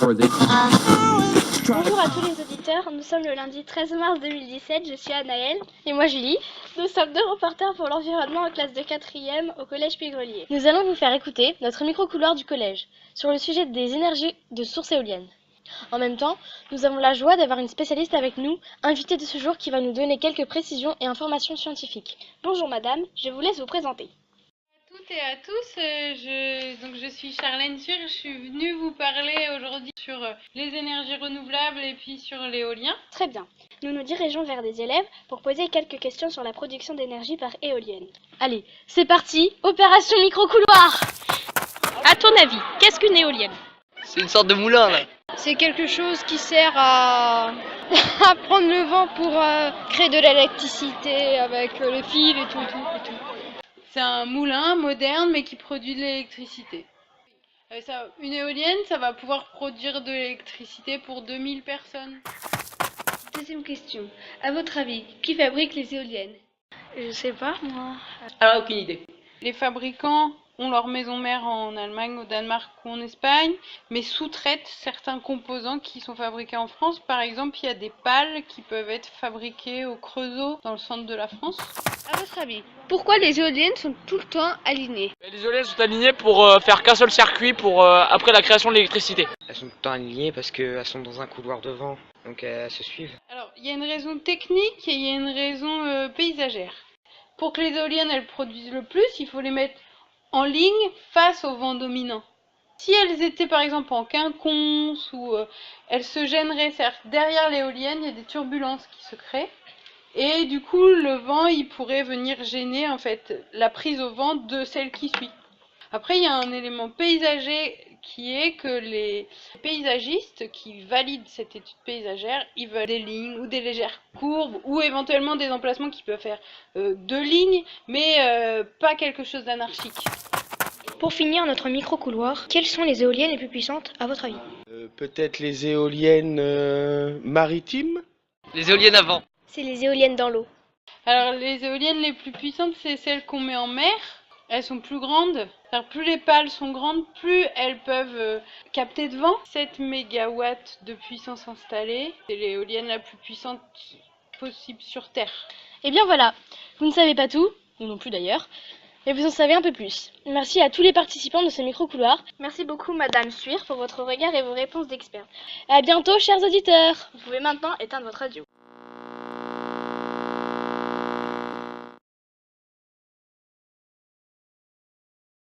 Bonjour à tous les auditeurs, nous sommes le lundi 13 mars 2017, je suis Anaëlle. Et moi Julie. Nous sommes deux reporters pour l'environnement en classe de 4e au collège Pigrelier. Nous allons vous faire écouter notre micro-couloir du collège sur le sujet des énergies de sources éoliennes. En même temps, nous avons la joie d'avoir une spécialiste avec nous, invitée de ce jour qui va nous donner quelques précisions et informations scientifiques. Bonjour madame, je vous laisse vous présenter. Toutes et à tous, je suis Charlène Sur, je suis venue vous parler aujourd'hui sur les énergies renouvelables et puis sur l'éolien. Très bien, nous nous dirigeons vers des élèves pour poser quelques questions sur la production d'énergie par éolienne. Allez, c'est parti, opération micro-couloir. À ton avis, qu'est-ce qu'une éolienne? C'est une sorte de moulin là. C'est quelque chose qui sert à prendre le vent pour créer de l'électricité avec les fils et tout. C'est un moulin moderne mais qui produit de l'électricité. Une éolienne, ça va pouvoir produire de l'électricité pour 2000 personnes. Deuxième question. À votre avis, qui fabrique les éoliennes? Je sais pas, moi. Alors aucune idée. Les fabricants ont leur maison mère en Allemagne, au Danemark ou en Espagne, mais sous-traitent certains composants qui sont fabriqués en France. Par exemple, il y a des pales qui peuvent être fabriquées au Creusot, dans le centre de la France. À votre avis, pourquoi les éoliennes sont tout le temps alignées? Les éoliennes sont alignées pour faire qu'un seul circuit pour après la création de l'électricité. Elles sont tout le temps alignées parce qu'elles sont dans un couloir de vent, donc elles se suivent. Alors, il y a une raison technique et il y a une raison paysagère. Pour que les éoliennes elles produisent le plus, il faut les mettre en ligne face au vent dominant. Si elles étaient par exemple en quinconce ou elles se gêneraient, c'est-à-dire que derrière l'éolienne, il y a des turbulences qui se créent. Et du coup, le vent, il pourrait venir gêner en fait la prise au vent de celle qui suit. Après, il y a un élément paysager qui est que les paysagistes qui valident cette étude paysagère, ils veulent des lignes ou des légères courbes ou éventuellement des emplacements qui peuvent faire 2 lignes, mais pas quelque chose d'anarchique. Pour finir notre micro-couloir, quelles sont les éoliennes les plus puissantes à votre avis? Peut-être les éoliennes maritimes? Les éoliennes à vent. C'est les éoliennes dans l'eau. Alors les éoliennes les plus puissantes, c'est celles qu'on met en mer. Elles sont plus grandes. Alors, plus les pales sont grandes, plus elles peuvent capter de vent. 7 MW de puissance installée. C'est l'éolienne la plus puissante possible sur Terre. Et bien voilà, vous ne savez pas tout, nous non plus d'ailleurs, mais vous en savez un peu plus. Merci à tous les participants de ce micro-couloir. Merci beaucoup Madame Suir pour votre regard et vos réponses d'expert. À bientôt chers auditeurs. Vous pouvez maintenant éteindre votre radio.